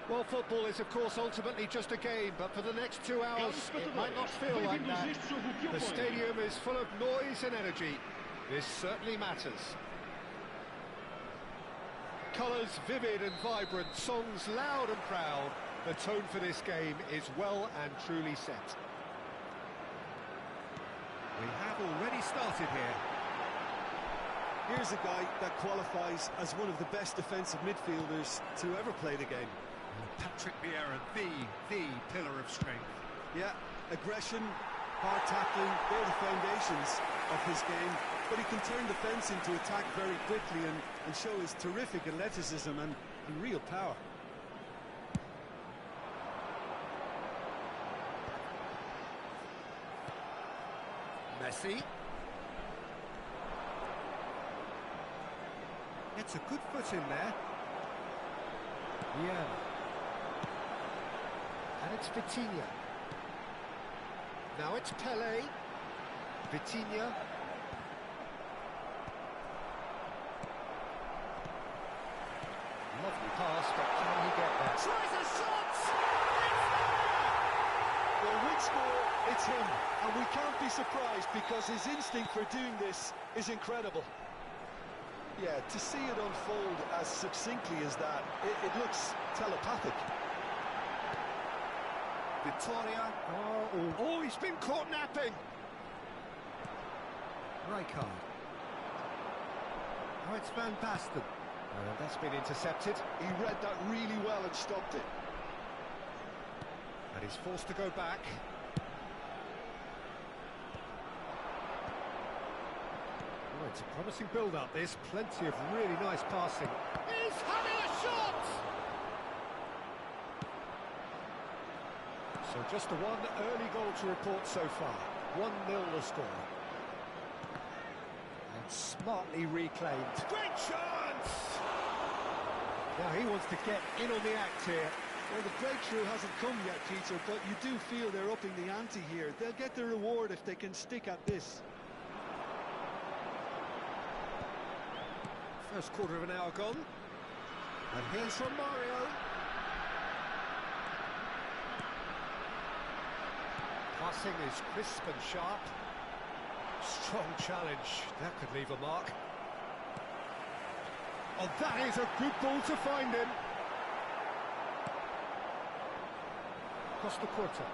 Well, football is, of course, ultimately just a game, but for the next 2 hours, it might not feel like that. The stadium is full of noise and energy. This certainly matters. Colours vivid and vibrant, songs loud and proud. The tone for this game is well and truly set. We have already started here. Here's a guy that qualifies as one of the best defensive midfielders to ever play the game. Patrick Vieira, the pillar of strength. Yeah, aggression, hard tackling, they're the foundations of his game, but he can turn defence into attack very quickly and show his terrific athleticism and real power. Messi. Gets a good foot in there. Yeah. And it's Vitinha. Now it's Pele. Vitinha. Lovely pass, but can he get there? Tries a shot! Well, which score, it's him. And we can't be surprised because his instinct for doing this is incredible. Yeah, to see it unfold as succinctly as that, it looks telepathic. Victoria. Oh, he's been caught napping. Rijkaard. Oh, it's Van Basten. That's been intercepted. He read that really well and stopped it. And he's forced to go back. Oh, it's a promising build-up, this. Plenty of really nice passing. He's having a shot! So just the one early goal to report so far. 1-0 the score. And smartly reclaimed. Great chance! Now he wants to get in on the act here. Well, the breakthrough hasn't come yet, Peter, but you do feel they're upping the ante here. They'll get the reward if they can stick at this. First quarter of an hour gone. And here's from Mario. Passing is crisp and sharp. Strong challenge. That could leave a mark. Oh, that is a good ball to find him. Costa Curta.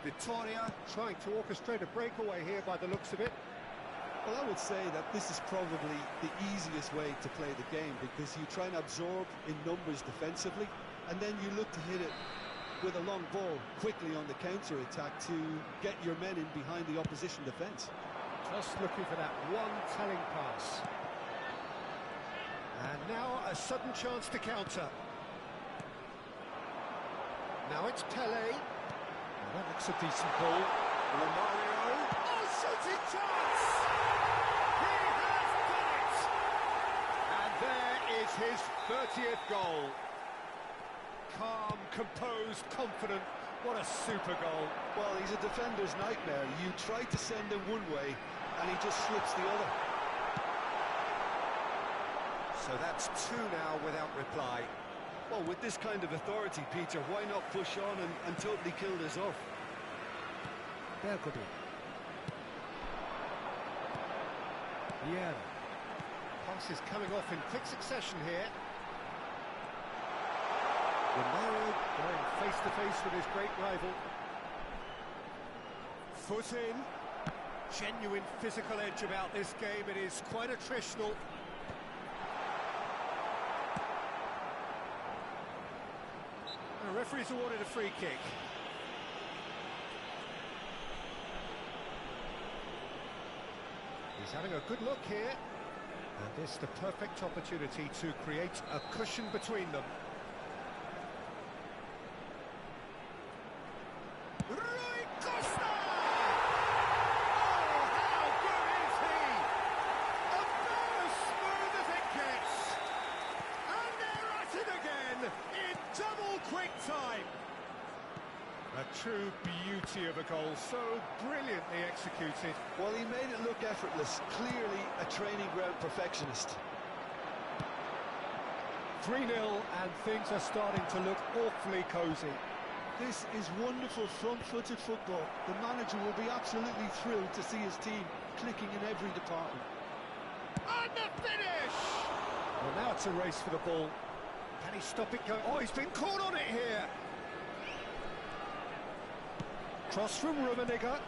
Victoria trying to orchestrate a breakaway here by the looks of it. Well, I would say that this is probably the easiest way to play the game because you try and absorb in numbers defensively and then you look to hit it with a long ball quickly on the counter-attack to get your men in behind the opposition defence. Just looking for that one telling pass. And now a sudden chance to counter. Now it's Pele. Well, that looks a decent ball. Romario. Oh, shooting chance! He has done it! And there is his 30th goal. Calm, composed, confident. What a super goal. Well, he's a defender's nightmare. You try to send him one way, and he just slips the other. So that's two now without reply. Well, with this kind of authority, Peter, why not push on and totally kill this off? Bergodi. Yeah. Pass is coming off in quick succession here. Romario going face-to-face with his great rival. Foot in. Genuine physical edge about this game. It is quite attritional. The referee's awarded a free kick. He's having a good look here. And this the perfect opportunity to create a cushion between them. Rui Costa! Oh, how good is he? About as smooth as it gets. And they're at it again in double quick time. A true beauty of a goal, so brilliantly executed. Well, he made it look effortless. Clearly a training ground perfectionist. 3-0 and things are starting to look awfully cosy. This is wonderful front-footed football. The manager will be absolutely thrilled to see his team clicking in every department. And the finish! Well, now it's a race for the ball. Can he stop it going? Oh, he's been caught on it here. Cross from Rummenigge.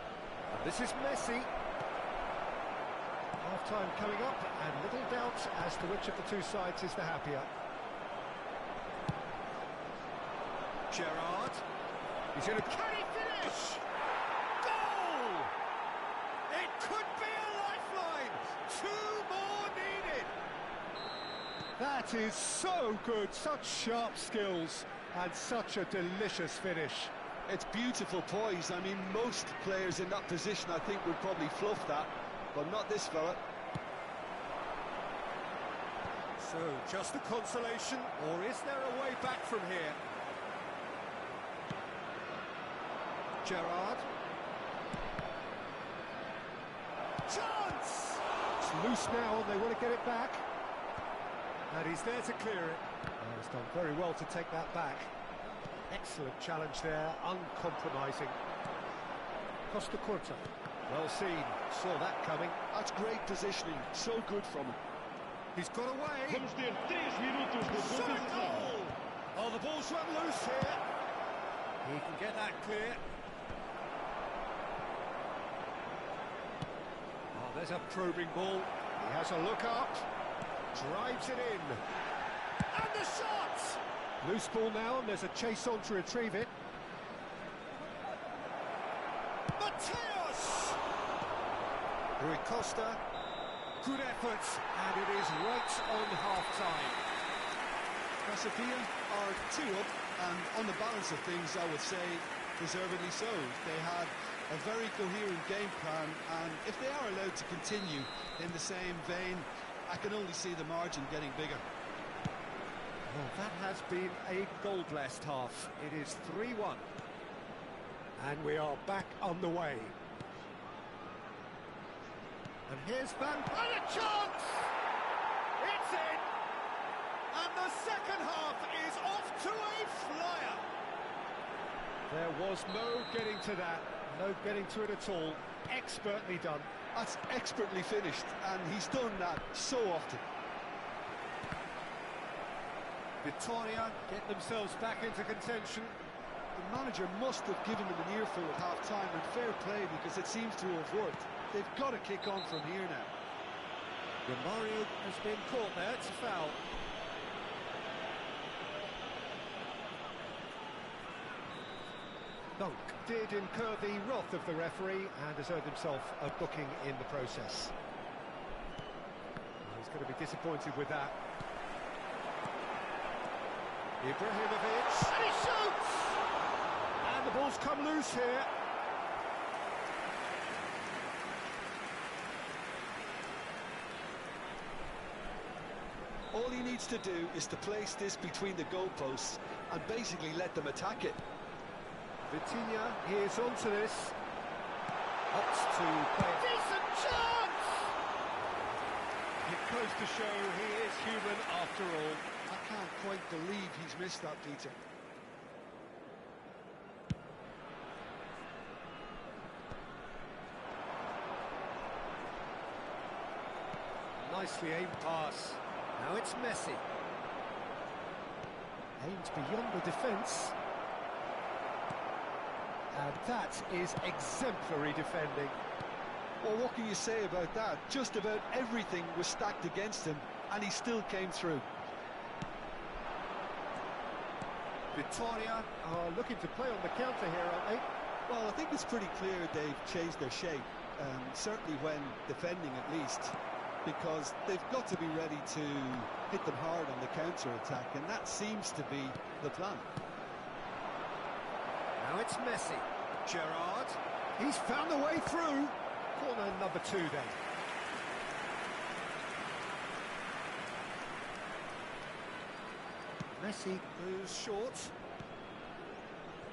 This is Messi. Half-time coming up, and little doubt as to which of the two sides is the happier. Gerrard. He's going to... Can he finish? Goal! It could be a lifeline. 2 more needed. That is so good. Such sharp skills and such a delicious finish. It's beautiful poise. I mean, most players in that position, I think, would probably fluff that, but not this fella. So, just a consolation, or is there a way back from here? Gerrard. Chance! It's loose now, and they want to get it back. And he's there to clear it. Oh, he's done very well to take that back. Excellent challenge there, uncompromising. Costa Curta, well seen, saw that coming. That's great positioning, so good from him. He's got away. Shot a goal! Oh, the ball's run loose here. He can get that clear. Oh, there's a probing ball. He has a look up, drives it in. And the shot! Loose ball now, and there's a chase on to retrieve it. Mateos! Rui Costa. Good effort, and it is right on half-time. Sevilla are 2 up, and on the balance of things, I would say, deservedly so. They had a very coherent game plan, and if they are allowed to continue in the same vein, I can only see the margin getting bigger. Well, that has been a goal-blessed half. It is 3-1. And we are back on the way. And here's Van... And a chance! It's in! And the second half is off to a flyer. There was no getting to that. No getting to it at all. Expertly done. That's expertly finished, and he's done that so often. Victoria get themselves back into contention. The manager must have given them an earful at half-time, and fair play, because it seems to have worked. They've got to kick on from here now. Romario has been caught there, it's a foul. Dunk did incur the wrath of the referee and has earned himself a booking in the process. He's going to be disappointed with that. Ibrahimovic, and he shoots! And the ball's come loose here. All he needs to do is to place this between the goalposts and basically let them attack it. Vitinha, he is onto this. Opts to play. Decent chance! It goes to show he is human after all. I can't quite believe he's missed that, Peter. Nicely aimed pass. Now it's Messi. Aimed beyond the defence. And that is exemplary defending. Well, what can you say about that? Just about everything was stacked against him, and he still came through. Victoria are looking to play on the counter here, aren't they? Well, I think it's pretty clear they've changed their shape, certainly when defending at least, because they've got to be ready to hit them hard on the counter-attack, and that seems to be the plan. Now it's Messi. Gerrard. He's found the way through. Corner number 2 then. Messi goes short.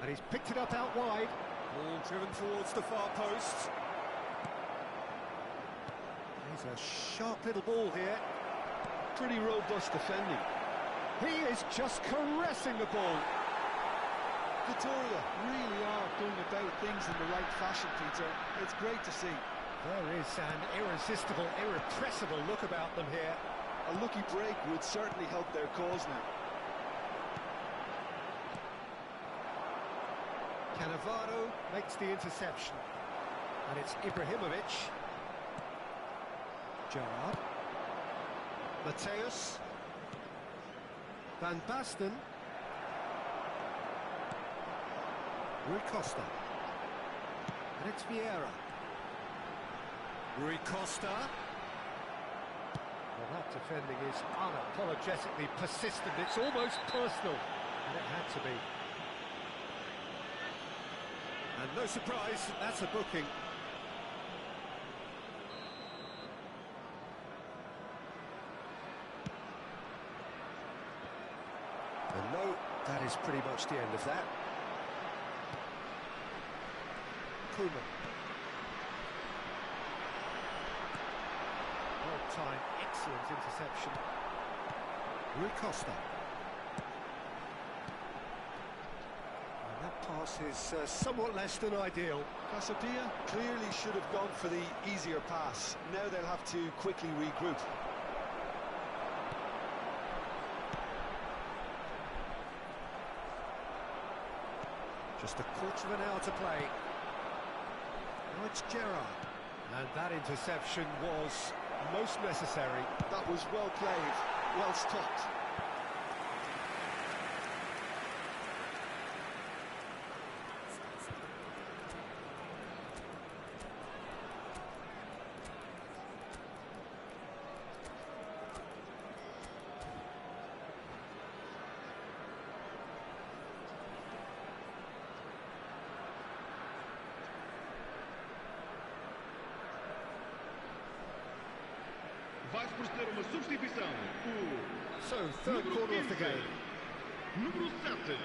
And he's picked it up out wide. Ball driven towards the far post. There's a sharp little ball here. Pretty robust defending. He is just caressing the ball. Victoria really are going about things in the right fashion, Peter. It's great to see. There is an irresistible, irrepressible look about them here. A lucky break would certainly help their cause now. Cannavaro makes the interception. And it's Ibrahimovic. Gerrard. Mateus. Van Basten. Rui Costa. And it's Vieira. Rui Costa. Well, that defending is unapologetically persistent. It's almost personal. And it had to be. And no surprise, that's a booking. And no, that is pretty much the end of that. Koeman. Well-timed, excellent interception. Rui Costa. And that pass is somewhat less than ideal. Casapia clearly should have gone for the easier pass. Now they'll have to quickly regroup. Just a quarter of an hour to play. Now it's Gerrard. And that interception was most necessary. That was well played, well stopped. Vai-se proceder uma substituição. So, third quarter of the game. Número 7.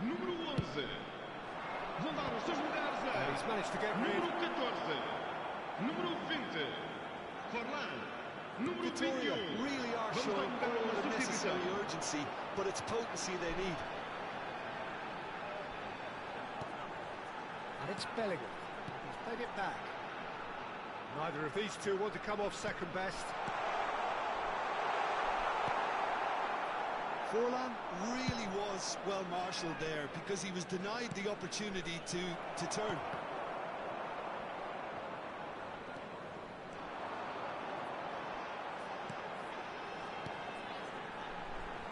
Número 11. Vão dar os seus lugares And he's managed to get rid. número 14. Número 20. Forlan. Número Victoria 21. really are Vamos showing dar all uma the substituição. necessary urgency, but it's potency they need. And it's Bellingham. He's played it back. Neither of these two want to come off second best. Forlan really was well marshalled there because he was denied the opportunity to turn.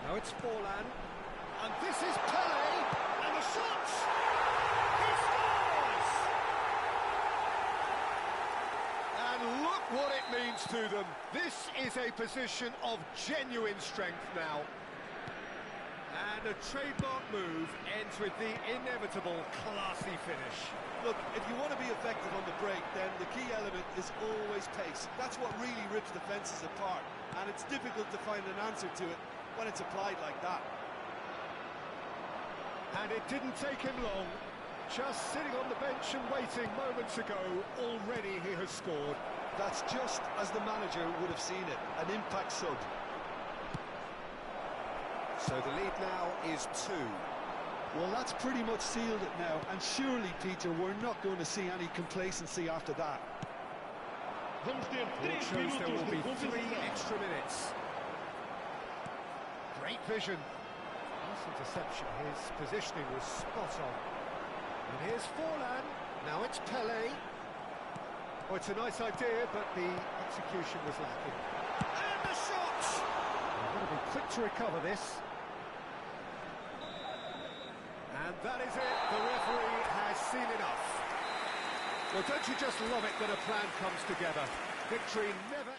Now it's Forlan. And this is Pele. And the shot! He scores! And look what it means to them. This is a position of genuine strength now. And a trademark move ends with the inevitable classy finish. Look, if you want to be effective on the break, then the key element is always pace. That's what really rips defences apart, and it's difficult to find an answer to it when it's applied like that. And it didn't take him long. Just sitting on the bench and waiting moments ago, already he has scored. That's just as the manager would have seen it, an impact sub. So the lead now is 2. Well, that's pretty much sealed it now, and surely, Peter, we're not going to see any complacency after that. Vamos ter It 3 shows there will minutos be de 3 compensação. extra minutes. Great vision. This interception, his positioning was spot on. And here's Forlan. Now it's Pele. Oh, it's a nice idea, but the execution was lacking. And the shot! They're going to be quick to recover this. And that is it. The referee has seen enough. Well, don't you just love it when a plan comes together? Victory never...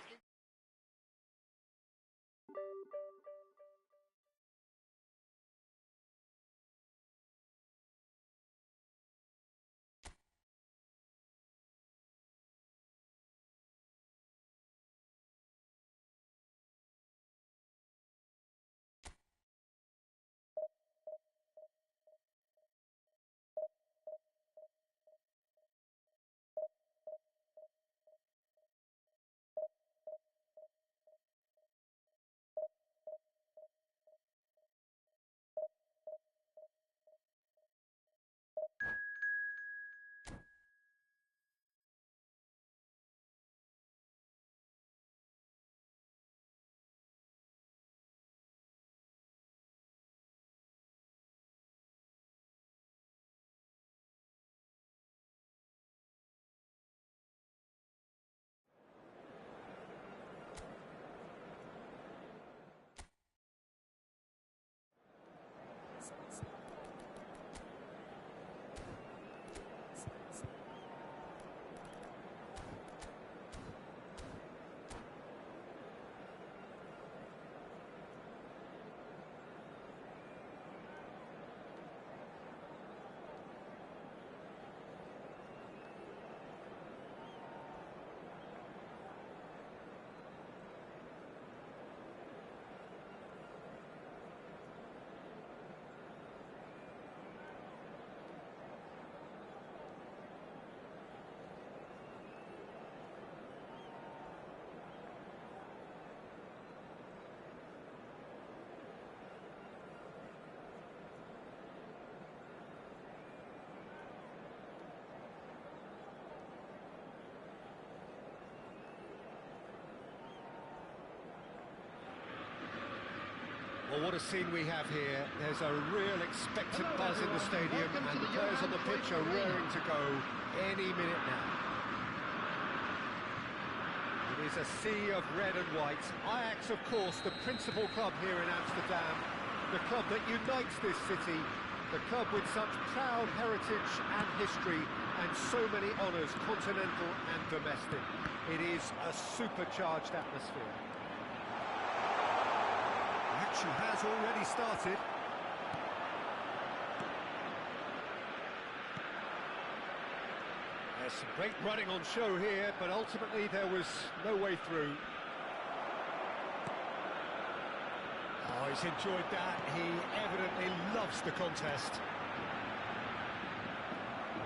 Well, what a scene we have here. There's a real expectant Hello, buzz in the everyone. stadium, Welcome and to the the players on the Johan pitch are Cruyff Arena. raring to go any minute now. It is a sea of red and white. Ajax, of course, the principal club here in Amsterdam, the club that unites this city, the club with such proud heritage and history, and so many honours, continental and domestic. It is a supercharged atmosphere. The action has already started. There's some great running on show here, but ultimately there was no way through. Oh, he's enjoyed that. He evidently loves the contest.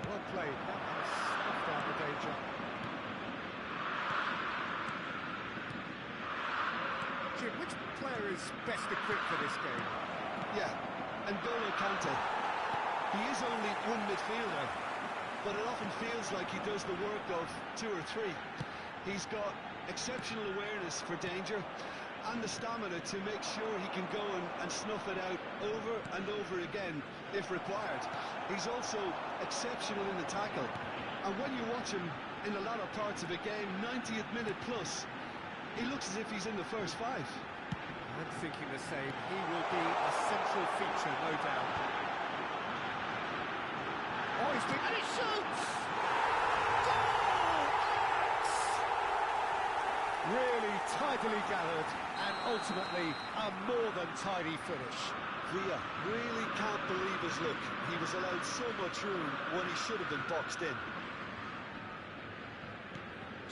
Well played. That has snuffed out the danger. Jim, which player is best equipped for this game? Yeah, and N'Golo Kante. He is only one midfielder, but it often feels like he does the work of two or three. He's got exceptional awareness for danger and the stamina to make sure he can go and snuff it out over and over again if required. He's also exceptional in the tackle, and when you watch him in the latter parts of a game, 90th minute plus, he looks as if he's in the first five. I'm thinking the same. He will be a central feature, no doubt. Oh, he's been... and he shoots! Goal! Ajax! Really tidily gathered, and ultimately a more than tidy finish. Villa really can't believe his luck. He was allowed so much room when he should have been boxed in.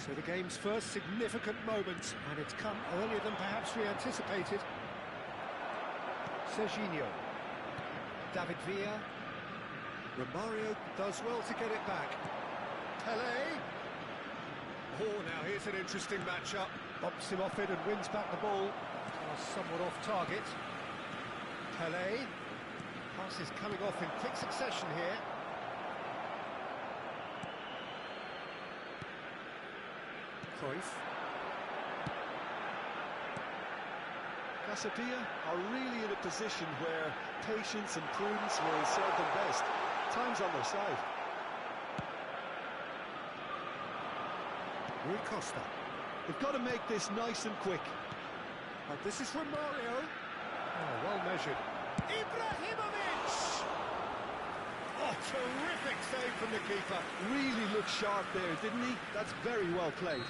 So the game's first significant moment, and it's come earlier than perhaps we anticipated. Serginho. David Villa. Romario does well to get it back. Pelé. Oh, now here's an interesting matchup. Bumps him off it and wins back the ball. Somewhat off target. Pelé. Passes coming off in quick succession here. Cruyff. Casabia are really in a position where patience and prudence will serve them best. Time's on their side. Rui Costa. They've got to make this nice and quick. And this is Romario. Oh, well measured. Ibrahimovic! Oh, terrific save from the keeper. Really looked sharp there, didn't he? That's very well played.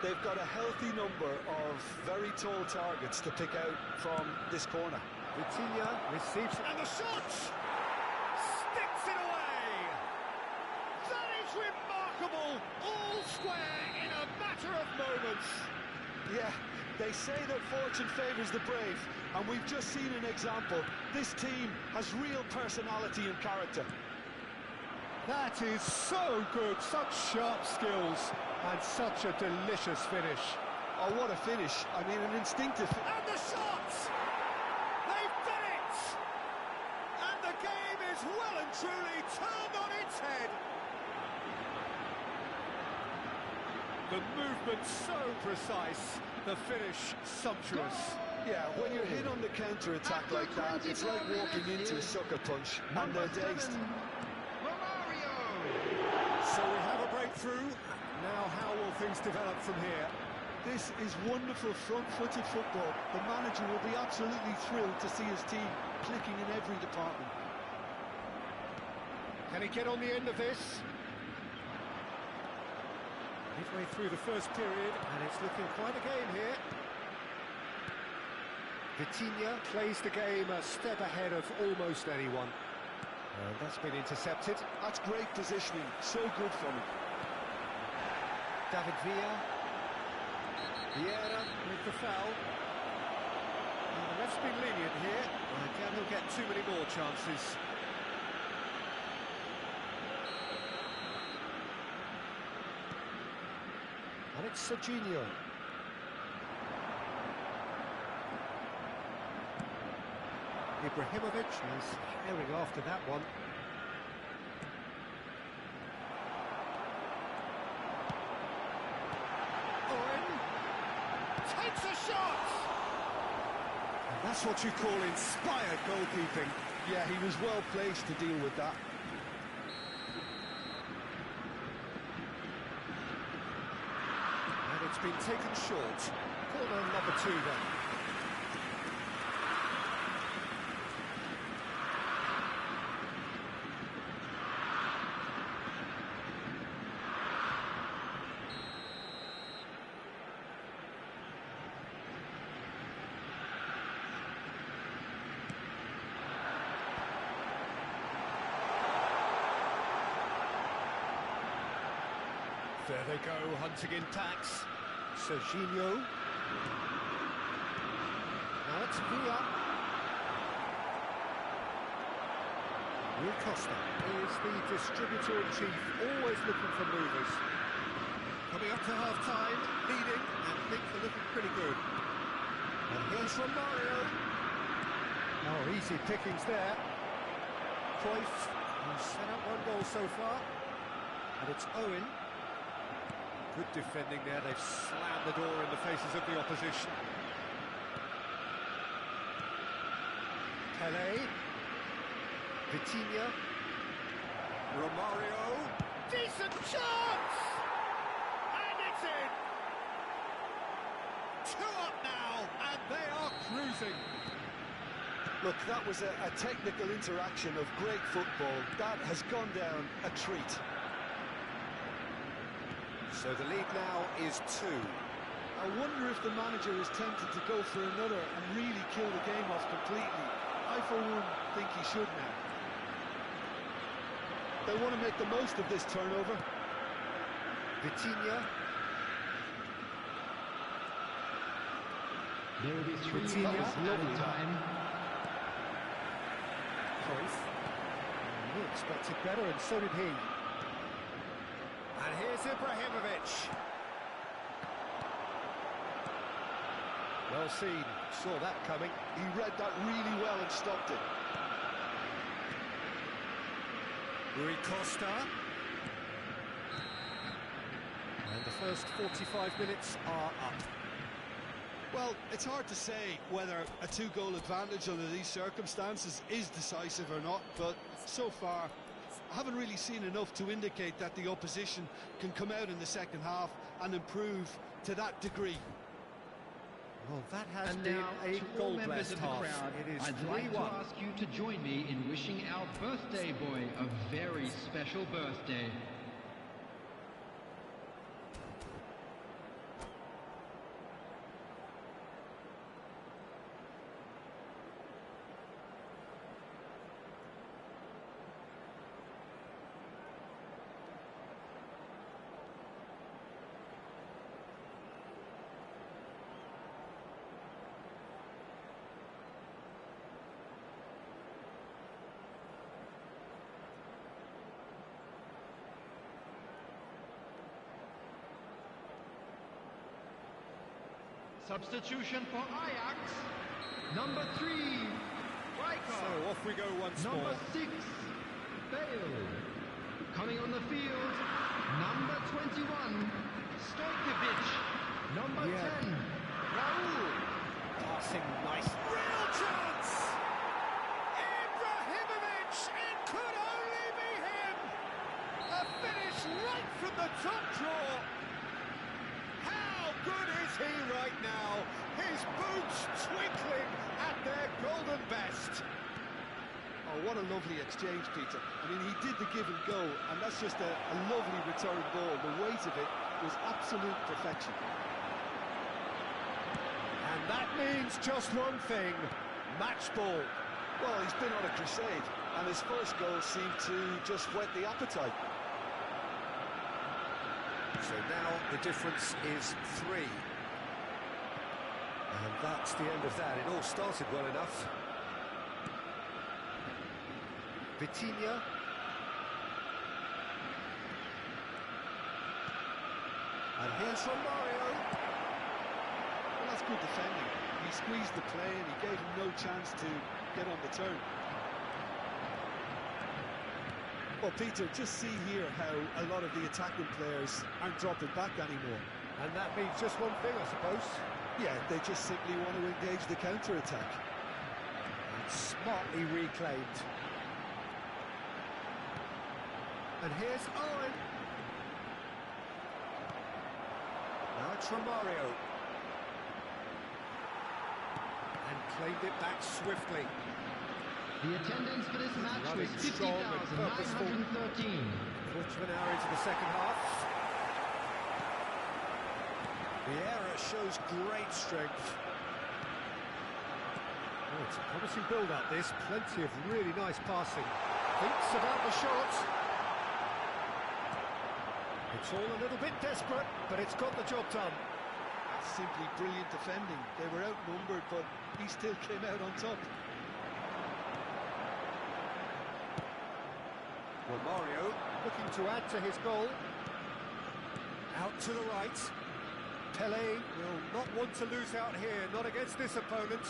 They've got a healthy number of very tall targets to pick out from this corner. Vitinha receives... and the shot! Sticks it away! That is remarkable! All square in a matter of moments. Yeah, they say that fortune favours the brave, and we've just seen an example. This team has real personality and character. That is so good, such sharp skills, and such a delicious finish. Oh, what a finish. I mean, an instinctive... And the shot! They've done it! And the game is well and truly turned on its head. The movement so precise, the finish sumptuous. Yeah, when you're hit on the counter-attack like that, it's like walking into a sucker punch, and they're dazed. So we have a breakthrough. Now how will things develop from here? This is wonderful front-footed football. The manager will be absolutely thrilled to see his team clicking in every department. Can he get on the end of this? Midway through the first period, and it's looking quite a game here. Vitinha plays the game a step ahead of almost anyone. And that's been intercepted. That's great positioning, so good from him. David Villa. Vieira with the foul. And the ref's been lenient here. I doubt he'll get too many more chances. And it's Serginho. Ibrahimovic is herring after that one. Owen takes a shot! And That's what you call inspired goalkeeping. Yeah, he was well placed to deal with that. And it's been taken short. Corner number 2 then. There they go, hunting in tacks. Serginho. Now it's Villa. Rui Costa is the distributor-in-chief, always looking for movers. Coming up to half-time, leading, and things are looking pretty good. And here's Romario. Oh, easy pickings there. Cruyff, who's set up 1 goal so far. And it's Owen. Good defending there, they've slammed the door in the faces of the opposition. Pele. Vitinha. Romario. Decent chance! And it's in! 2 up now, and they are cruising. Look, that was a technical interaction of great football. That has gone down a treat. So the lead now is 2. I wonder if the manager is tempted to go for another and really kill the game off completely. I, for one, think he should now. They want to make the most of this turnover. Vitinha. There will be 3 Vitinha. goals at a time. Cruyff. He expected better, and so did he. And here's Ibrahimovic. Well seen, saw that coming. He read that really well and stopped it. Rui Costa. And the first 45 minutes are up. Well, it's hard to say whether a 2-goal advantage under these circumstances is decisive or not, but so far I haven't really seen enough to indicate that the opposition can come out in the second half and improve to that degree. Well, that has And been now, a to all members goal-blessed of the half. crowd, It is I'd like 3-1. to ask you to join me in wishing our birthday boy a very special birthday. Substitution for Ajax. Number 3, Rijkaard. So off we go once Number more. 6, Bale. Coming on the field, number 21, Stojkovic. Number 10, Raul. Passing nice. Real chance! Ibrahimovic! It could only be him! A finish right from the top draw. How good is he right now? His boots twinkling at their golden best. Oh, what a lovely exchange, Peter. I mean, he did the give and go, and that's just a lovely return ball. The weight of it was absolute perfection. And that means just one thing, match ball. Well, he's been on a crusade, and his first goal seemed to just whet the appetite. So now the difference is 3. And that's the end of that. It all started well enough. Vitinha. And here's Romario. Well, that's good defending. He squeezed the play and he gave him no chance to get on the turn. Well, Peter, just see here how a lot of the attacking players aren't dropping back anymore. And that means just one thing, I suppose. Yeah, they just simply want to engage the counter-attack. Smartly reclaimed. And here's Owen. Now it's Romario. And claimed it back swiftly. The attendance for this match was Running strong and purposeful. 50,913. Quarter of an hour into the second half. The error shows great strength. Oh, it's a promising build-up, this. Plenty of really nice passing. Thinks about the shot. It's all a little bit desperate, but it's got the job done. That's simply brilliant defending. They were outnumbered, but he still came out on top. Romario looking to add to his goal. Out to the right. Pele will not want to lose out here, not against this opponent.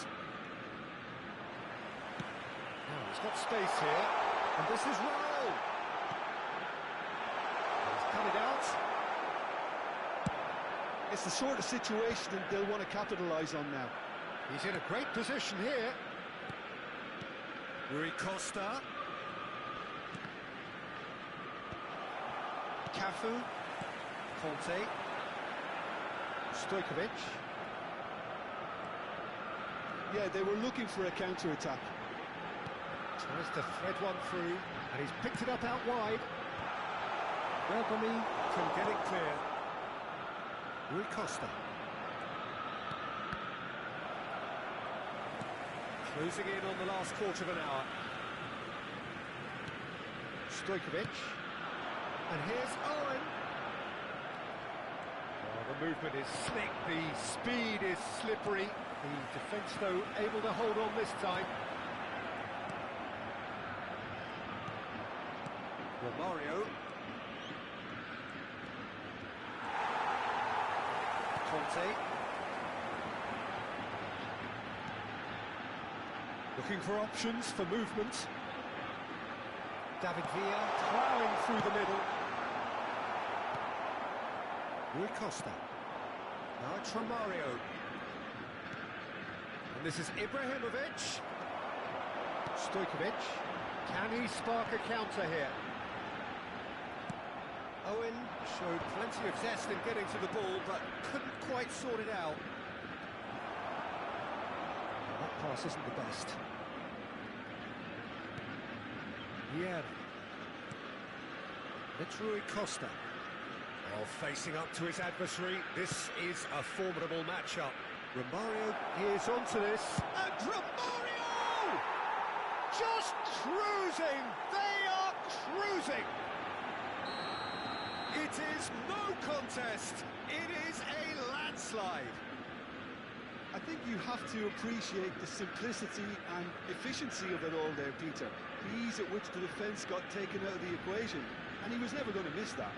Now he's got space here, and this is Raul. He's coming out. It's the sort of situation that they'll want to capitalise on now. He's in a great position here. Rui Costa. Cafu. Conte. Stojkovic. Yeah, they were looking for a counter-attack. Tries to thread one through, and he's picked it up out wide. Welcome can get it clear. Rui Costa. Closing in on the last quarter of an hour. Stojkovic. And here's Owen. Oh, the movement is slick, the speed is slippery. The defence, though, able to hold on this time. Romario. Conte. Looking for options for movement. David Villa ploughing through the middle. Rui Costa. Now it's Romario. And this is Ibrahimovic. Stojkovic. Can he spark a counter here? Owen showed plenty of zest in getting to the ball, but couldn't quite sort it out. Well, that pass isn't the best. Yeah. It's Rui Costa. Well, facing up to his adversary, this is a formidable matchup. Romario is onto this. And Romario! Just cruising! They are cruising! It is no contest. It is a landslide. I think you have to appreciate the simplicity and efficiency of it all there, Peter. The ease at which the defence got taken out of the equation, and he was never going to miss that.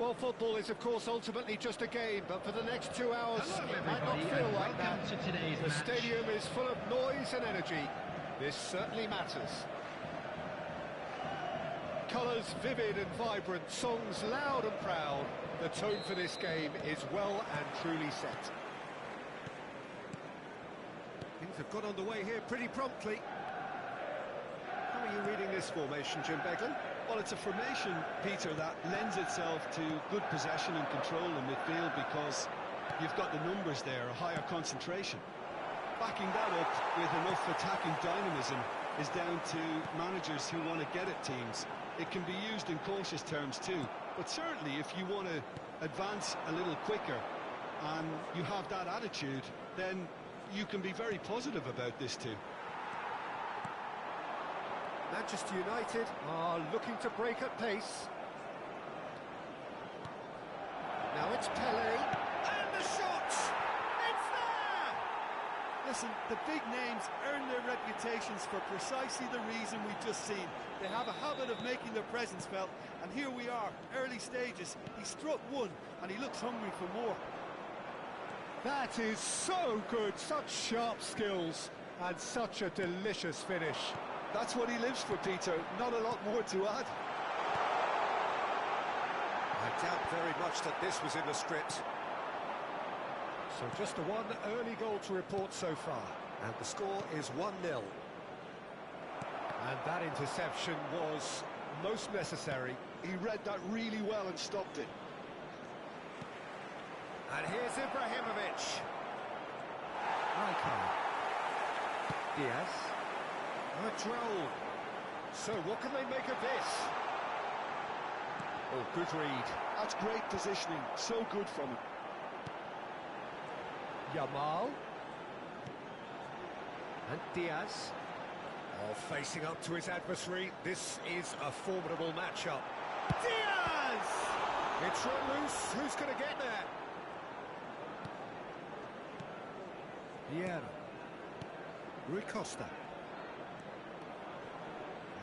Well, football is, of course, ultimately just a game, but for the next 2 hours, Hello, it might not everybody, feel and like welcome that. to today's The match. stadium is full of noise and energy. This certainly matters. Colours vivid and vibrant, songs loud and proud. The tone for this game is well and truly set. Things have got underway here pretty promptly. How are you reading this formation, Jim Beglin? Well, it's a formation, Peter, that lends itself to good possession and control in midfield because you've got the numbers there, a higher concentration. Backing that up with enough attacking dynamism is down to managers who want to get at teams. It can be used in cautious terms too, but certainly if you want to advance a little quicker and you have that attitude, then you can be very positive about this too. Manchester United are looking to break at pace. Now it's Pele, and the shot! It's there! Listen, the big names earn their reputations for precisely the reason we've just seen. They have a habit of making their presence felt, and here we are, early stages. He struck one, and he looks hungry for more. That is so good, such sharp skills, and such a delicious finish. That's what he lives for, Peter. Not a lot more to add. I doubt very much that this was in the script. So just the one early goal to report so far, and the score is 1-0. And that interception was most necessary. He read that really well and stopped it. And here's Ibrahimovic. Rijkaard. Diaz. Droll. So what can they make of this? Oh, good read. That's great positioning. So good from him. Yamal. And Diaz. Oh, facing up to his adversary. This is a formidable matchup. Diaz! It's run loose. Who's going to get there? Vieira. Rui Costa.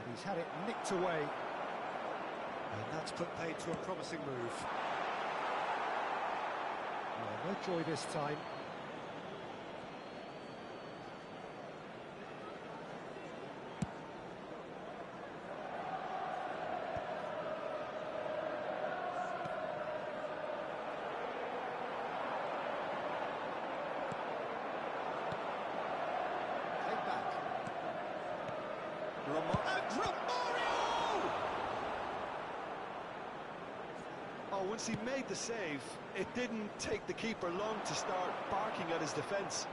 And he's had it nicked away. And that's put paid to a promising move. Oh, no joy this time. And Romario! Oh, once he made the save, it didn't take the keeper long to start barking at his defence.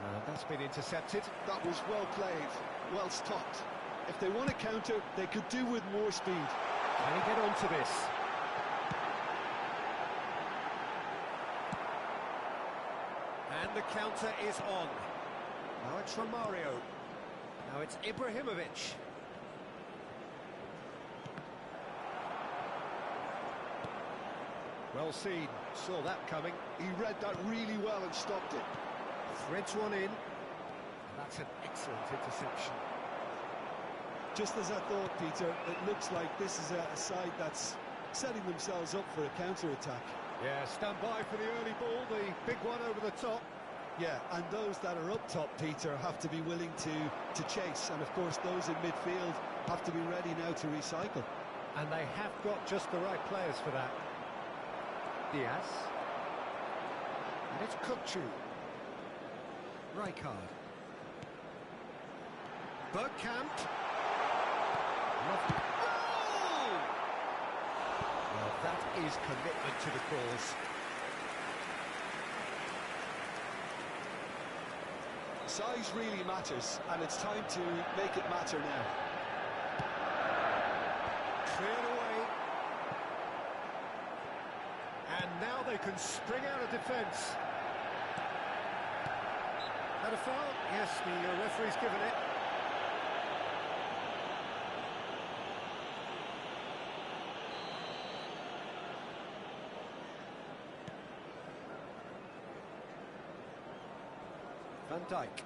And that's been intercepted. That was well played, well stopped. If they want to counter, they could do with more speed. Can he get onto this? And the counter is on. Now it's Romario. Now it's Ibrahimovic. Well seen, saw that coming. He read that really well and stopped it. Threads one in. And that's an excellent interception. Just as I thought, Peter, it looks like this is a side that's setting themselves up for a counter-attack. Yeah, stand by for the early ball, the big one over the top. Yeah, and those that are up top, Peter, have to be willing to chase. And, of course, those in midfield have to be ready now to recycle. And they have got just the right players for that. Diaz. And it's Kukçu. Rijkaard. Bergkamp. Lovely. Oh! Well, that is commitment to the cause. Size really matters, and it's time to make it matter now. Cleared away. And now they can spring out of defence. That a foul? Yes, the referee's given it. Van Dijk.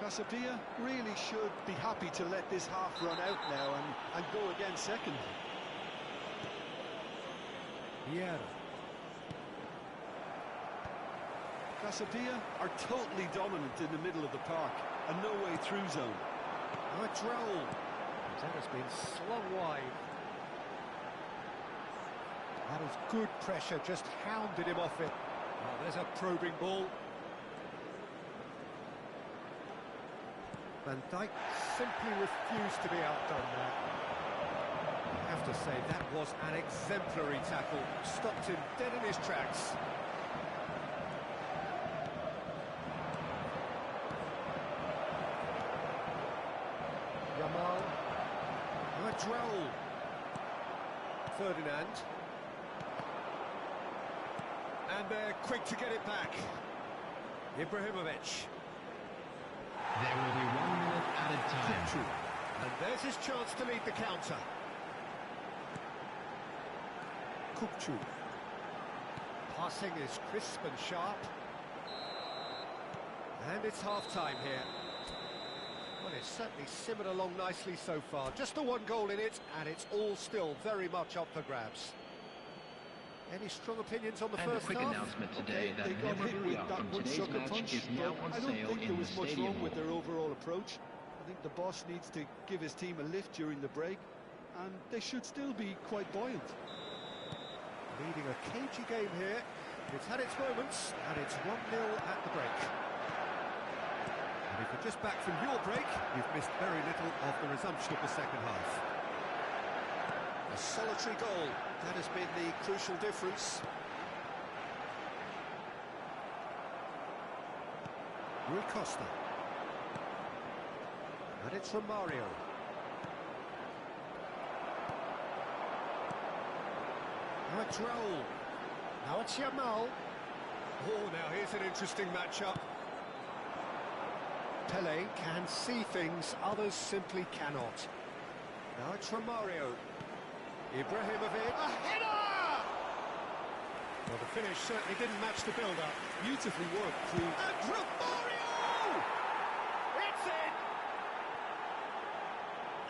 Casabia really should be happy to let this half run out now and go again second. Vieira. Casabia are totally dominant in the middle of the park, and no way through zone. Droll. That has been slung wide. That is good pressure, just hounded him off it. Oh, there's a probing ball. Van Dijk simply refused to be outdone there. I have to say, that was an exemplary tackle. Stopped him dead in his tracks. Yamal. Droll. Ferdinand. And they're quick to get it back. Ibrahimovic. There will be 1 minute added time. And there's his chance to lead the counter. Kupchu. Passing is crisp and sharp. And it's half-time here. Well, it's certainly simmered along nicely so far. Just the one goal in it, and it's all still very much up for grabs. Any strong opinions on the And a first quick half? announcement today that They got hit with memorabilia that from one today's sucker match punch, is now but on I don't sale think there in was the much stadium wrong with hall. their overall approach. I think the boss needs to give his team a lift during the break, and they should still be quite buoyant. Leading a cagey game here. It's had its moments, and it's 1-0 at the break. And if you're just back from your break, you've missed very little of the resumption of the second half. A solitary goal, that has been the crucial difference. Rui Costa. And it's from Mario. Droll. Now it's Yamal. Oh, now here's an interesting matchup. Pele can see things others simply cannot. Now it's from Mario. Ibrahimovic. A header! Well, the finish certainly didn't match the build-up. Beautifully worked. And Romario! It's in!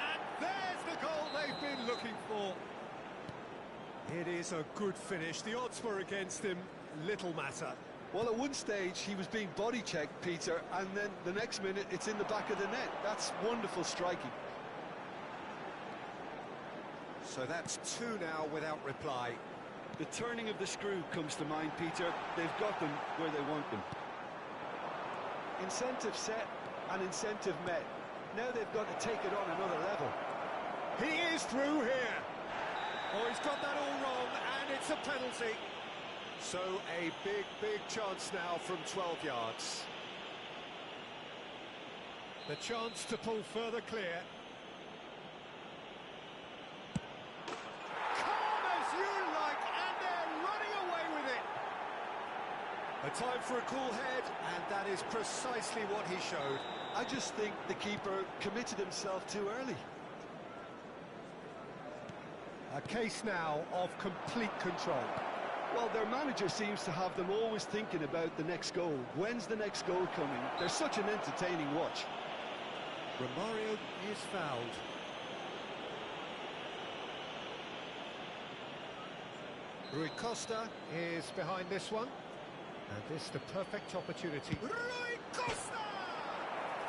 And there's the goal they've been looking for. It is a good finish. The odds were against him. Little matter. Well, at one stage he was being body checked, Peter, and then the next minute it's in the back of the net. That's wonderful striking. So that's 2 now without reply. The turning of the screw comes to mind, Peter. They've got them where they want them. Incentive set and incentive met. Now they've got to take it on another level. He is through here. Oh, he's got that all wrong, and it's a penalty. So a big chance now from 12 yards. The chance to pull further clear. Calm as you like, and they're running away with it. A time for a cool head, and that is precisely what he showed. I just think the keeper committed himself too early. A case now of complete control. Well, their manager seems to have them always thinking about the next goal. When's the next goal coming? They're such an entertaining watch. Romario is fouled. Rui Costa is behind this one. And this the perfect opportunity. Rui Costa!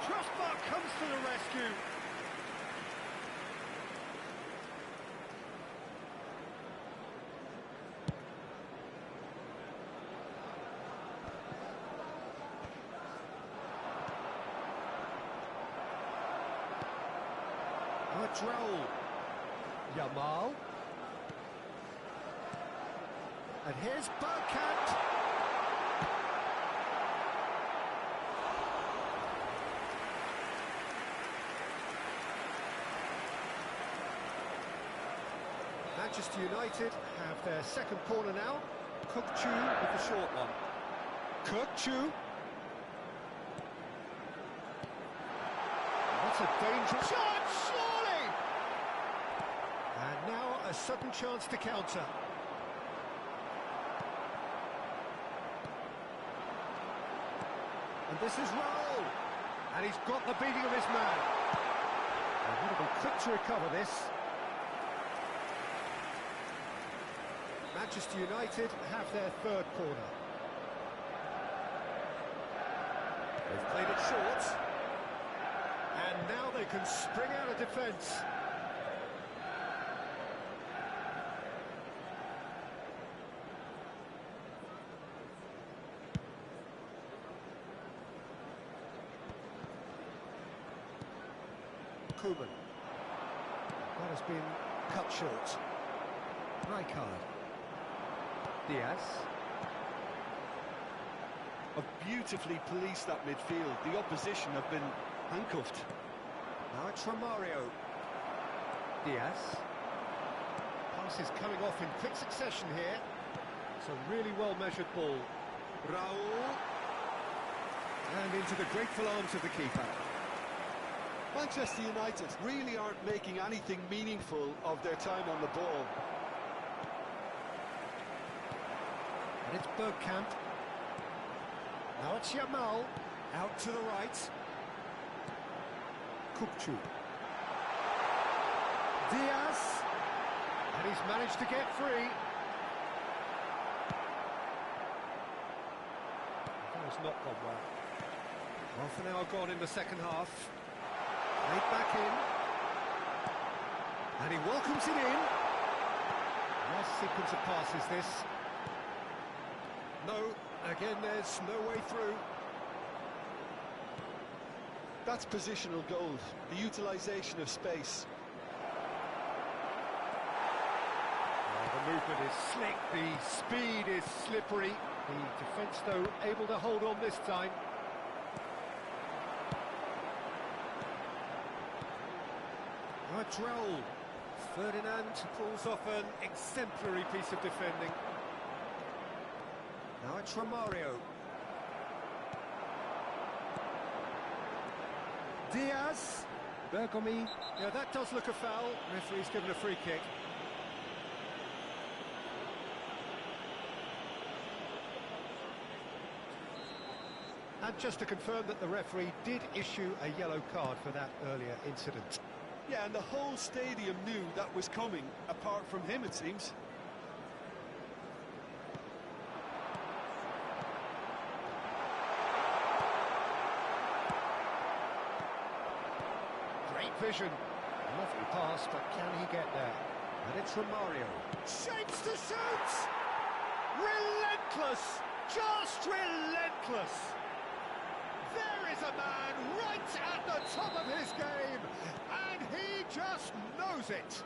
Crossbar comes to the rescue. Droll. Yamal. And here's Bergkamp. Manchester United have their second corner now. Kupchu with the short one. Kupchu. That's a dangerous shot, surely! And now a sudden chance to counter. And this is Raul. And he's got the beating of his man. They're going to be quick to recover this. Manchester United have their third corner. They've played it short. And now they can spring out of defence. Koeman. That has been cut short. Rijkaard. Diaz. Have beautifully policed that midfield. The opposition have been handcuffed. Now it's Romario. Diaz. Passes coming off in quick succession here. It's a really well-measured ball. Raul. And into the grateful arms of the keeper. Manchester United really aren't making anything meaningful of their time on the ball. And it's Bergkamp. Now it's Yamal. Out to the right. Kupchu. Diaz. And he's managed to get free. That has not gone well. Half an hour gone in the second half. Laid back in. And he welcomes it in. Nice sequence of passes, this. No, again, there's no way through. That's positional gold, the utilisation of space. The movement is slick, the speed is slippery. The defence, though, able to hold on this time. Right, Raul. Ferdinand pulls off an exemplary piece of defending. Now it's Romario. Diaz. Bergomi. Yeah, that does look a foul. Referee's given a free kick. And just to confirm that the referee did issue a yellow card for that earlier incident. Yeah, and the whole stadium knew that was coming, apart from him, it seems. Great vision. Lovely pass, but can he get there? And it's Romario. Shapes to shoot! Relentless! Just relentless! There is a man right at the top of his game, and he just knows it.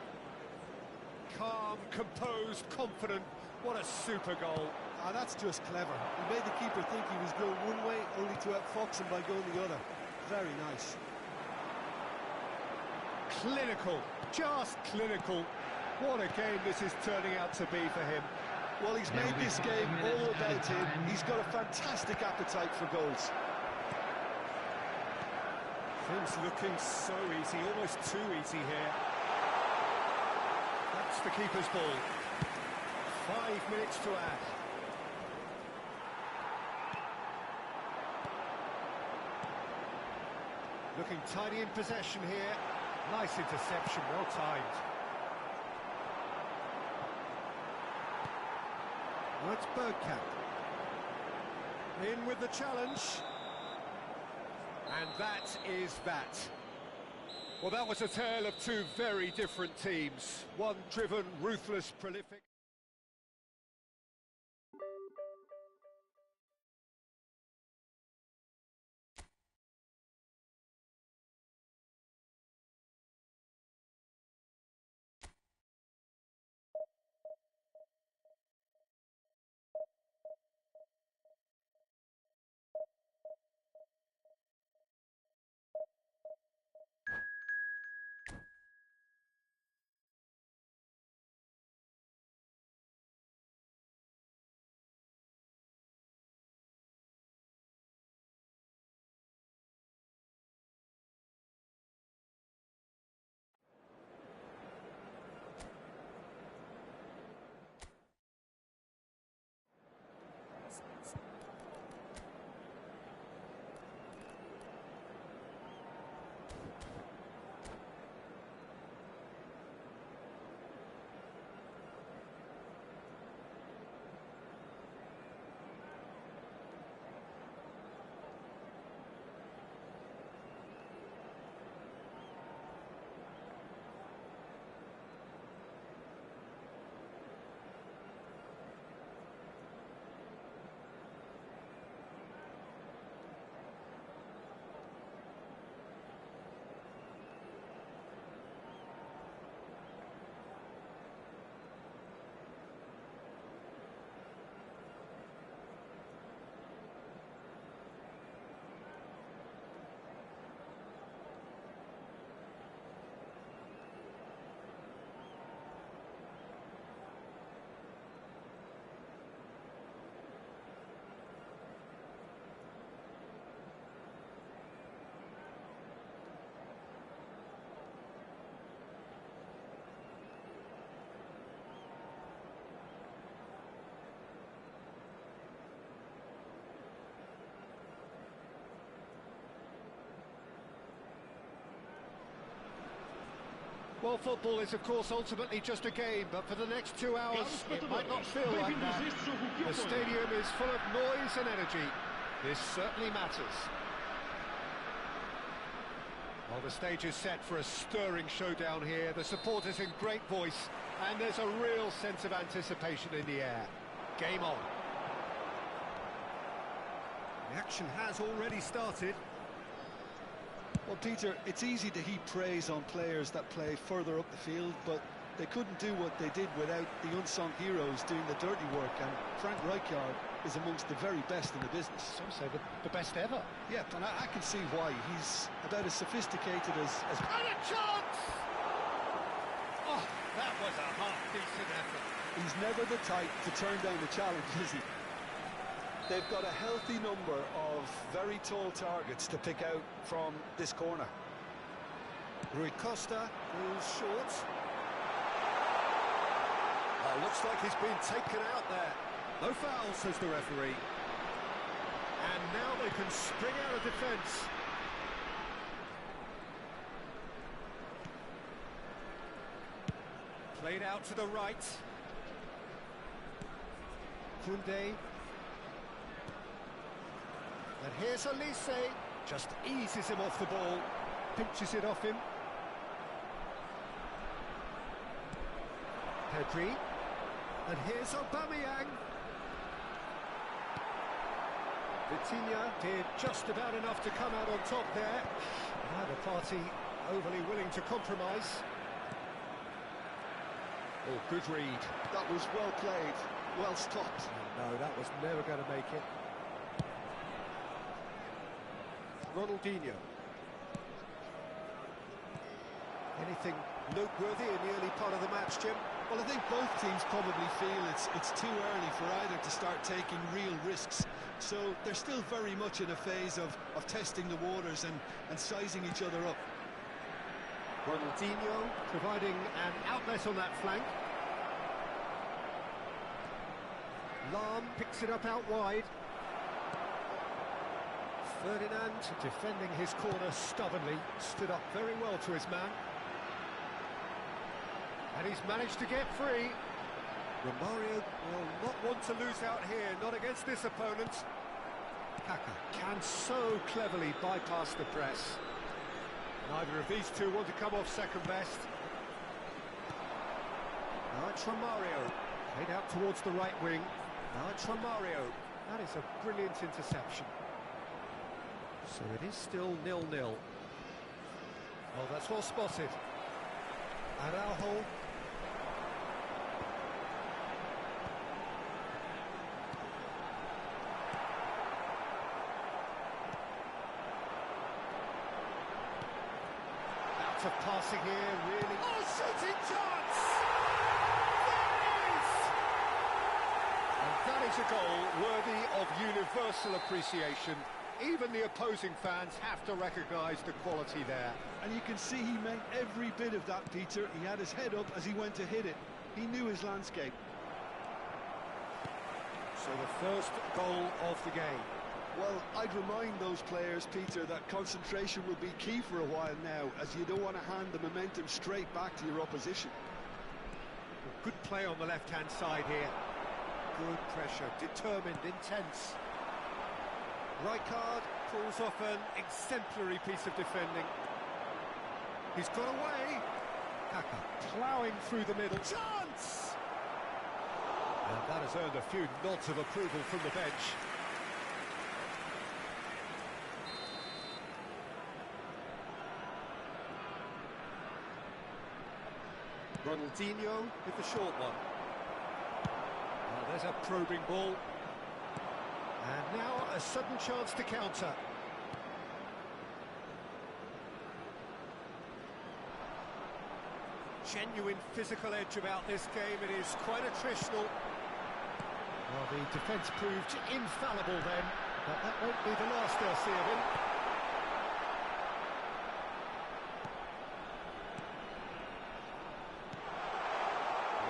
Calm, composed, confident. What a super goal. Ah, that's just clever. He made the keeper think he was going one way, only to outfox him by going the other. Very nice. Clinical, just clinical. What a game this is turning out to be for him. Well, he's made this game all about him. He's got a fantastic appetite for goals. Things looking so easy, almost too easy here. That's the keeper's ball. 5 minutes to add. Looking tidy in possession here. Nice interception, well timed. Well, it's Bergkamp. In with the challenge. And that is that. Well, that was a tale of two very different teams. One driven, ruthless, prolific. Well, football is, of course, ultimately just a game, but for the next 2 hours, it might not feel like that. The stadium is full of noise and energy. This certainly matters. Well, the stage is set for a stirring showdown here. The supporters in great voice, and there's a real sense of anticipation in the air. Game on. The action has already started. Well, Peter, it's easy to heap praise on players that play further up the field, but they couldn't do what they did without the unsung heroes doing the dirty work, and Frank Rijkaard is amongst the very best in the business. Some say the best ever. Yeah, and I can see why. He's about as sophisticated as... And a chance! Oh, that was a half-decent effort. He's never the type to turn down the challenge, is he? They've got a healthy number of very tall targets to pick out from this corner. Rui Costa goes short. Looks like he's been taken out there. No foul, says the referee. And now they can spring out of defence. Played out to the right. Koundé. And here's Elise, just eases him off the ball, pinches it off him. Pedri, and here's Aubameyang. Vitinha did just about enough to come out on top there. Neither party overly willing to compromise. Oh, good read. That was well played, well stopped. No, that was never going to make it. Ronaldinho. Anything noteworthy in the early part of the match, Jim? Well, I think both teams probably feel it's too early for either to start taking real risks. So they're still very much in a phase of testing the waters and sizing each other up. Ronaldinho providing an outlet on that flank. Lam picks it up out wide. Ferdinand defending his corner stubbornly, stood up very well to his man. And he's managed to get free. Romario will not want to lose out here, not against this opponent. Kaka can so cleverly bypass the press. Neither of these two want to come off second best. Now it's Romario, played out towards the right wing. Now it's Romario. That is a brilliant interception. So it is still 0-0. Oh, that's well spotted. Araujo. Out of passing here, really. Oh, shooting chance! There it is! And that is a goal worthy of universal appreciation. Even the opposing fans have to recognise the quality there. And you can see he meant every bit of that, Peter. He had his head up as he went to hit it. He knew his landscape. So the first goal of the game. Well, I'd remind those players, Peter, that concentration will be key for a while now, as you don't want to hand the momentum straight back to your opposition. Good play on the left-hand side here. Good pressure, determined, intense. Rijkaard pulls off an exemplary piece of defending. He's got away. Kaka ploughing through the middle. Chance! And that has earned a few nods of approval from the bench. Ronaldinho with the short one. Well, there's a probing ball. And now a sudden chance to counter. Genuine physical edge about this game. It is quite attritional. Well, the defence proved infallible then, but that won't be the last they'll see of him.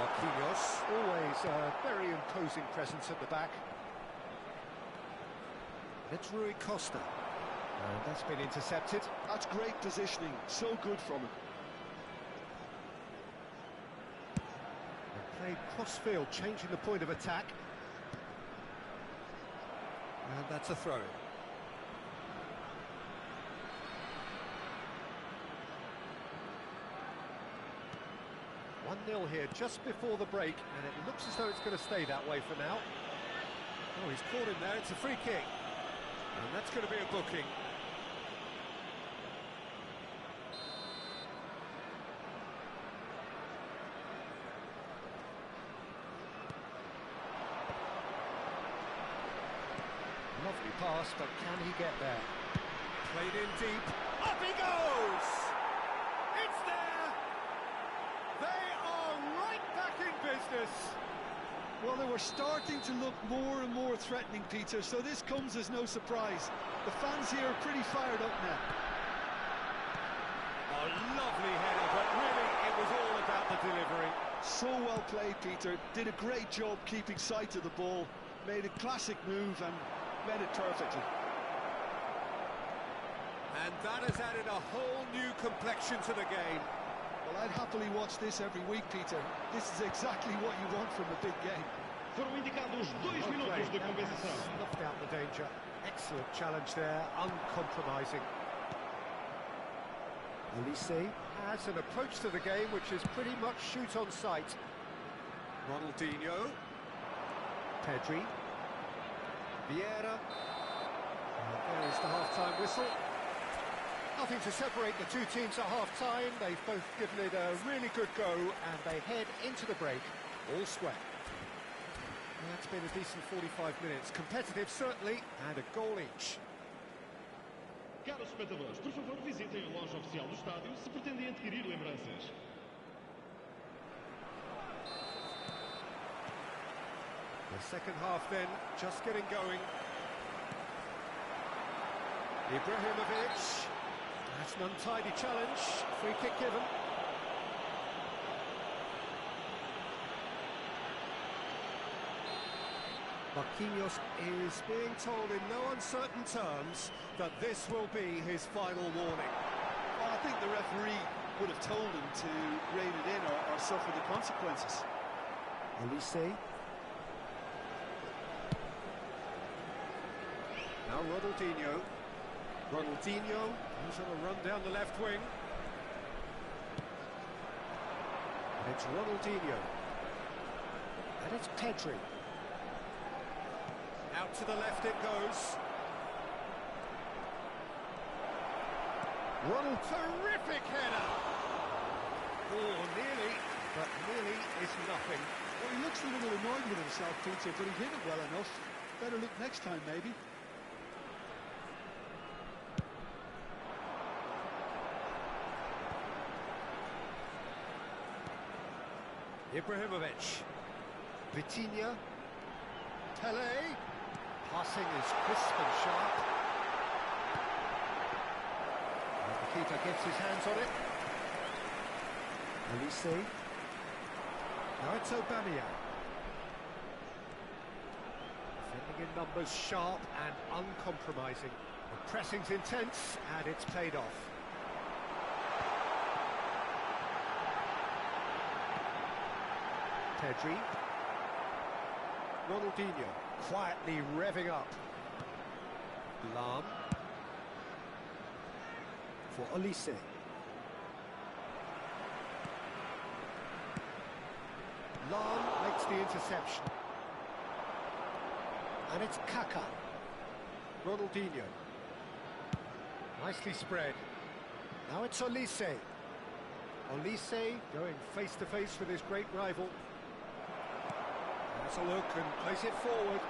Marquinhos, always a very imposing presence at the back. It's Rui Costa. And that's been intercepted. That's great positioning, so good from him. played cross-field, changing the point of attack. And that's a throw-in. 1-0 here just before the break, and it looks as though it's going to stay that way for now. Oh, he's caught him there, it's a free kick. And that's going to be a booking. Lovely pass, but can he get there? Played in deep. Up he goes! It's there! They are right back in business! Well, they were starting to look more and more threatening, Peter, so this comes as no surprise. The fans here are pretty fired up now. A lovely header, but really it was all about the delivery. So well played, Peter. Did a great job keeping sight of the ball. Made a classic move and read it perfectly. And that has added a whole new complexion to the game. Well, I'd happily watch this every week, Peter. This is exactly what you want from a big game. Foram indicados 2 minutos de compensação. Snuffed out the danger. Excellent challenge there, uncompromising. Olise has an approach to the game which is pretty much shoot on sight. Ronaldinho. Pedri. Vieira. And there is the half-time whistle. Nothing to separate the two teams at half-time. They've both given it a really good go, and they head into the break all square. That's been a decent 45 minutes. Competitive, certainly, and a goal each. Caros espectadores, por favor visitem a loja oficial do estádio se pretendem adquirir lembranças. The second half then, just getting going. Ibrahimovic. That's an untidy challenge. Free kick given. Marquinhos is being told in no uncertain terms that this will be his final warning. Well, I think the referee would have told him to rein it in or suffer the consequences. Olise. Now Ronaldinho. Ronaldinho, who's on a run down the left wing. And it's Ronaldinho. And it's Pedri. Out to the left it goes. Ronald, terrific header! Oh, nearly, but nearly is nothing. Well, he looks a little annoyed with himself, Peter, but he hit it well enough. Better look next time, maybe. Ibrahimovic. Vitinha. Pele. Passing is crisp and sharp. And the keeper gets his hands on it. Olise. Now it's Aubameyang. Defending in numbers, sharp and uncompromising. The pressing's intense and it's paid off. Pedri. Ronaldinho quietly revving up. Lam. For Olise. Lam makes the interception. And it's Kaka. Ronaldinho. Nicely spread. Now it's Olise. Olise going face to face with his great rival. Has a look and plays it forward.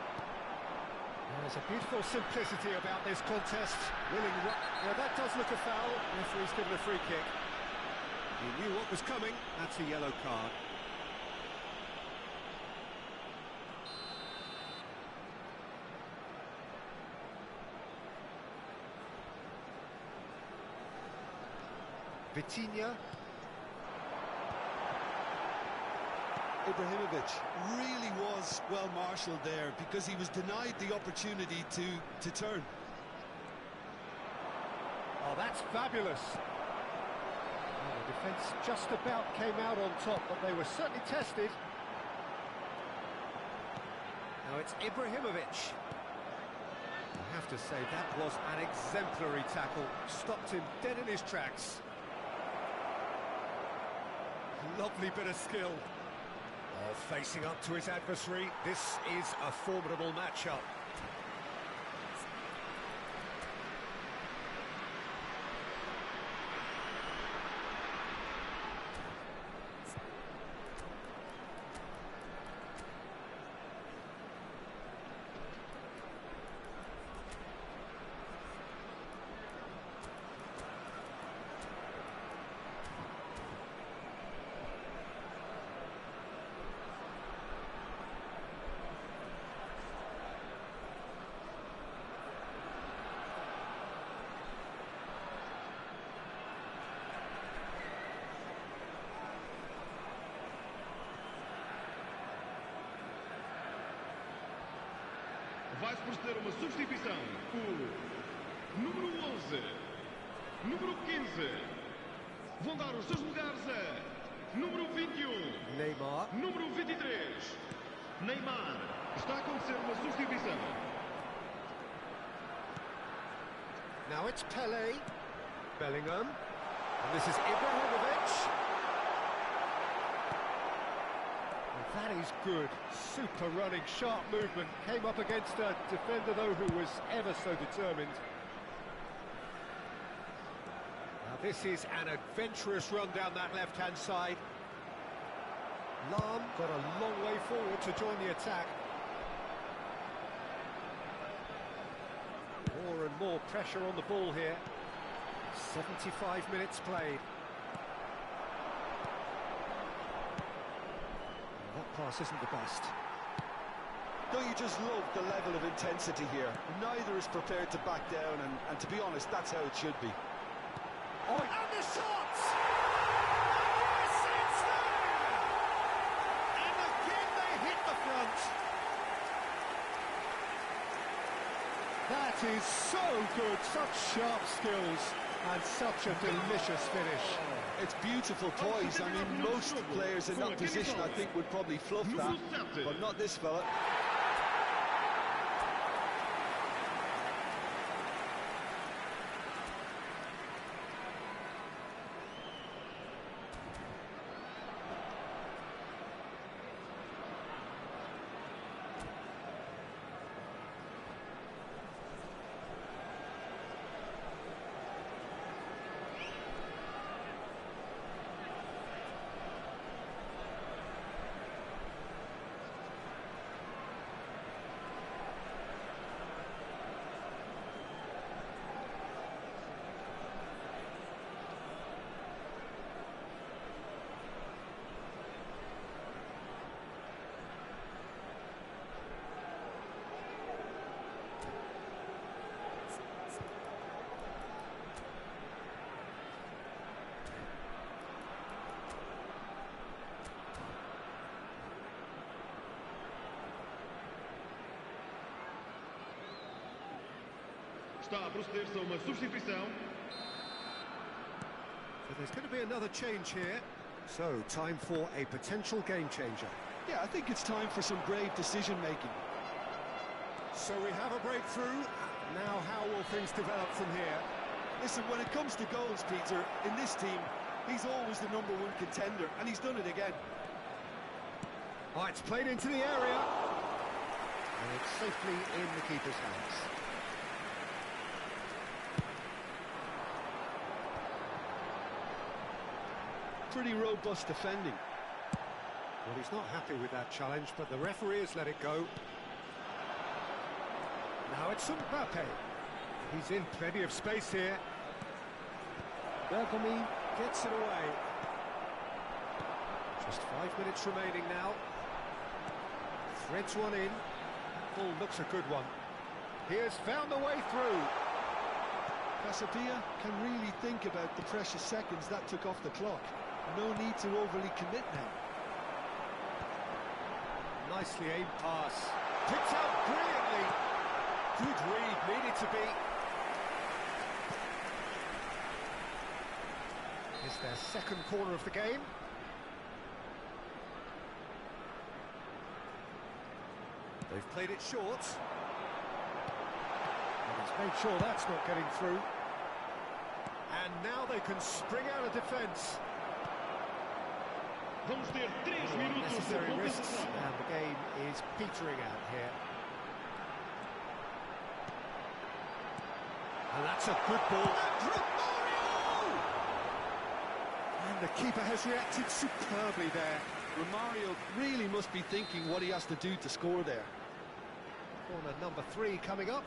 There's a beautiful simplicity about this contest. Yeah, that does look a foul. Referee's given a free kick. He knew what was coming. That's a yellow card. Vitinha. Ibrahimovic really was well marshalled there because he was denied the opportunity to turn. Oh, that's fabulous. Well, the defence just about came out on top, but they were certainly tested. Now it's Ibrahimovic. I have to say, that was an exemplary tackle. Stopped him dead in his tracks. Lovely bit of skill. Oh, facing up to his adversary. This is a formidable matchup. Vai-se proceder uma substituição. O número 11, número 15, vão dar os seus lugares a número 21, Neymar. número 23, Neymar. Está a acontecer uma substituição. Now it's Pele. Bellingham. And this is Ibrahimovic. That is good. Super running, sharp movement. Came up against a defender, though, who was ever so determined. Now this is an adventurous run down that left-hand side. Lahm got a long way forward to join the attack. More and more pressure on the ball here. 75 minutes played. That pass isn't the best. Don't you just love the level of intensity here? Neither is prepared to back down, and to be honest, that's how it should be. Oh, and the shots! Yes, it's there! And again they hit the front. That is so good, such sharp skills, and such a delicious finish. It's beautiful poise. I mean, most players in that position, I think, would probably fluff that, but not this fella. Está a proceder-se a uma substituição. So there's going to be another change here. So, time for a potential game changer. Yeah, I think it's time for some brave decision-making. So we have a breakthrough. Now how will things develop from here? Listen, when it comes to goals, Peter, in this team, he's always the #1 contender, and he's done it again. Oh, it's played into the area. And it's safely in the keeper's hands. Pretty robust defending. Well, he's not happy with that challenge, but the referee has let it go. Now it's Mbappe. He's in plenty of space here. Bergami gets it away. Just 5 minutes remaining now. Threads one in. Ball looks a good one. He has found the way through. Casabia can really think about the precious seconds that took off the clock. No need to overly commit now. Nicely aimed pass. Picked out brilliantly. Good read, needed to be. It's their second corner of the game. They've played it short. And he's made sure that's not getting through. And now they can spring out of defence. Vamos ter 3 minutos de Unnecessary risks, compensação. and the game is petering out here. And that's a good ball. And the keeper has reacted superbly there. Romario really must be thinking what he has to do to score there. Corner number 3 coming up.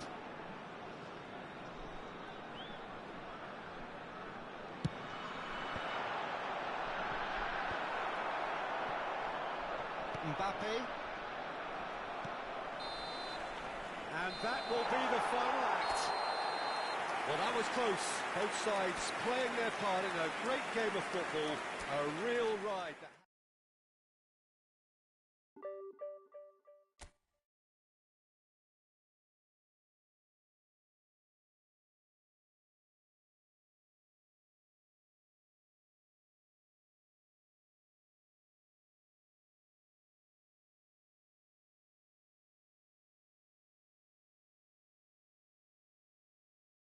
Mbappe. And that will be the final act. Well, that was close. Both sides playing their part in a great game of football. A real ride.